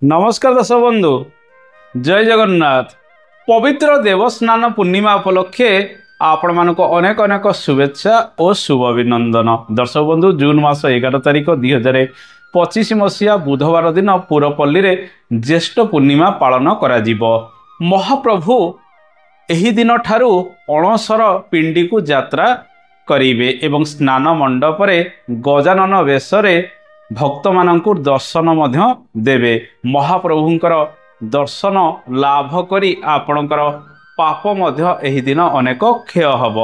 नमस्कार दर्शक बंधु जय जगन्नाथ। पवित्र देवस्नान पूर्णिमा उपलक्षे आपण मानक अनेक अनेक शुभेच्छा और शुभ अभिनंदन। दर्शक बंधु जून मास 11 तारिख 2025 मसीहा बुधवार दिन पुरपल्ली रे ज्येष्ठ पूर्णिमा पालन करा जिवो। महाप्रभु एही दिन ठारू अणसर पिंडी को यात्रा करिवे एवं स्नान मंडप रे गजानन वेशरे भक्त मानंकु दर्शन मध्य देवे। महाप्रभुंकर दर्शन लाभ करी आपणकर पाप मध्य एही दिन अनेक क्षय हब।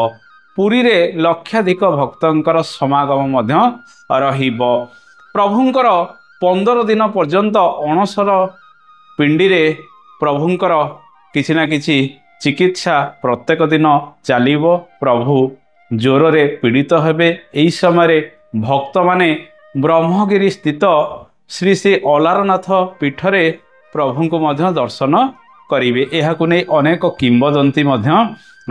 पुरी रे लक्षाधिक भक्तंकर समागम मध्य रहिबो। प्रभुंकर 15 दिन पर्यंत अणसर पिंडी रे प्रभुंकर किछि ना किछि चिकित्सा प्रत्येक दिन चलिबो। प्रभु ज्वर रे पीड़ित हेबे। एही समय भक्त माने ब्रह्मगिरी स्थित श्री श्री अलारनाथ पीठरे प्रभु को मध्य दर्शन करिवे। एहाकु नै अनेक किंवदंती मध्य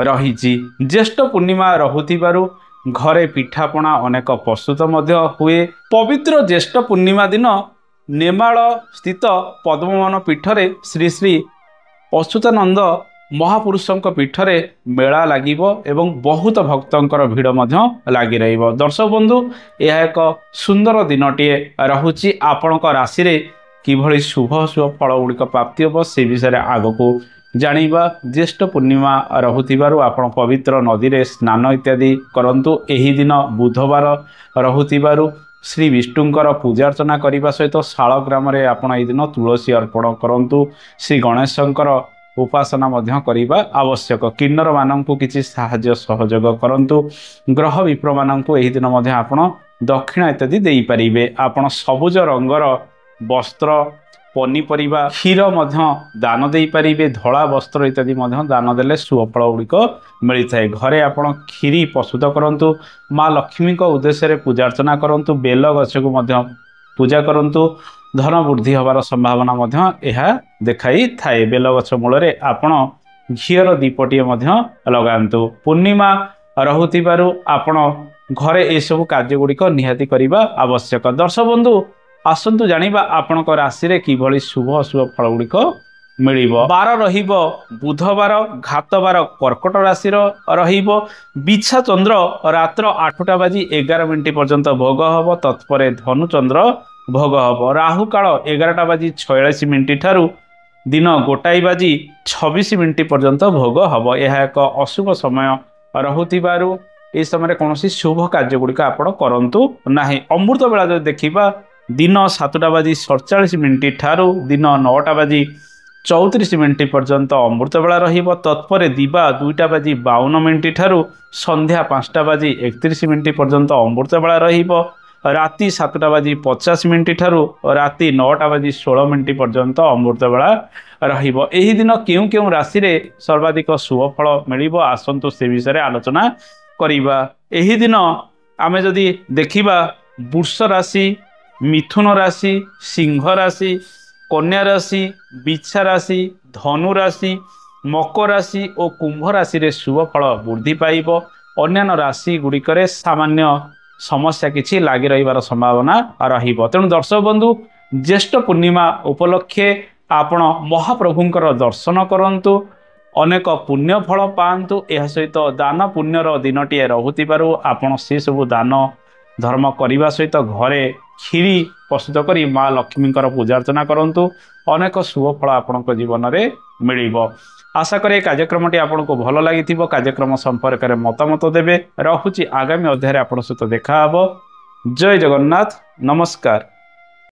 रहिछि। ज्येष्ठ पूर्णिमा रहुतिबारु घरे पिठापଣା अनेक प्रस्तुत मध्य हुए। पवित्र ज्येष्ठ पूर्णिमा दिन नेमाळ स्थित पद्मवन पीठरे श्री श्री अच्युतानंद महापुरुषों पीठरे मेला लागिबो एवं बहुत भक्तंकर भीड़ मध्य लागी रहिबो। दर्शक बंधु यह एक सुंदर दिनटीए रहुछि। आपणक राशि रे किभଳି शुभ शुभ फल गुड़िक प्राप्ति हम से विषय आगको जानिबा। ज्येष्ठ पूर्णिमा रहुतिबारु आपण पवित्र नदी रे स्नान इत्यादि करंतु। एही दिन बुधवार रहुतिबारु श्री विष्णुंकर पूजा अर्चना करने सहित शालग्राम रे आपण एही दिन तुलसी अर्पण करंतु। श्री गणेशंकर उपासना मध्य करिबा आवश्यक। किन्नर मानंकु किछि साहाय्य सहयोग करंतु। ग्रह विप्र मानंकु एही दिन मध्य आपण दक्षिणा इत्यादि देई परिबे। आपण सबुज रंगर वस्त्र पनीपरिबा क्षीर मध्य दान देई परिबे। धला वस्त्र इत्यादि मध्य दान देले शुभ फल गुड़िक मिलता। घरे आपण खीरी प्रस्तुत करंतु। माँ लक्ष्मी को उद्देश्य रे पूजा अर्चना करंतु। बेल गछ को मध्य पूजा करंतु। धन वृद्धि हबार संभावना मध्य एहा देखाई थाए। बेल गछ मूल रे आपण घीर दीपटीए मध्य लगांतु। पूर्णिमा रहुतिबारु आपण घरे ए सब कार्य गुड़िक निहाती करिबा आवश्यक। दर्शक बंधु आसंतु जानिबा आपणक राशि रे किभଳି शुभ अशुभ फल गुड़िक मिलिबो। बार रहिबो बुधवार घातवार कर्कट राशि रहिबो। बिछा चंद्र रात्र 8टा बाजी 11 मिनिट पर्यंत भोग हबो। तत्परे धनु चंद्र भोग हब। राहु काल 11टा बाजी 46 मिनिट ठारू दिन 1 बाजी 26 मिनिट पर्यंत भोग हब। यह एक अशुभ समय रहुतिबारु ए समय कौनसी शुभ कार्य गुड़िक आपण करंतु नाही। अमृत बेला जो देखिबा दिन 7टा बाजी 47 मिनिट ठारू दिन 9टा बाजी 34 मिनिट पर्यंत अमृत बेला रहिबो। तत्परे दिबा 2टा बाजी 52 मिनिट ठारू संध्या 5टा बाजी 31 मिनिट पर्यंत अमृत बेला रहिबो। राति 7टा बाजी 50 मिनिट ठारू राति 9टा बाजी 16 मिनिट पर्यंत अमृत बेला रहिबो। एही दिन केउ केउ राशि रे सर्वाधिक शुभ फल मिलिबो आसंतु से विषय आलोचना करिबा। एही दिन आमे जदि देखिबा वृष राशि, मिथुन राशि, सिंह राशि, कन्या राशि, बिच्छा राशि, धनु राशि, मकर राशि और कुंभ राशि रे शुभ फल वृद्धि पाइबो। अन्यान्य राशि गुड़िकरे सामान्य समस्या किछि लागी रहिबार संभावना रहिबो। तेणु दर्शक बंधु ज्येष्ठ पूर्णिमा उपलक्षे आपण महाप्रभुंकर दर्शन करंतु। अनेक पुण्य फल पांतु। एहा सहित दान पुण्यर दिनटीए रहुतिबारु आपण से सब दान धर्म करने सहित घरे क्षीरी प्रस्तुत करी माँ लक्ष्मींकर पूजा अर्चना करंतु। अनेक शुभ फल आपणक जीवन में मिलिबो। आशा करे कार्यक्रमटी आपको भल लगी। कार्यक्रम संपर्क में मतामत देवे। रहुची आगामी अध्याय आपन सहित देखा हबो। जय जगन्नाथ। नमस्कार।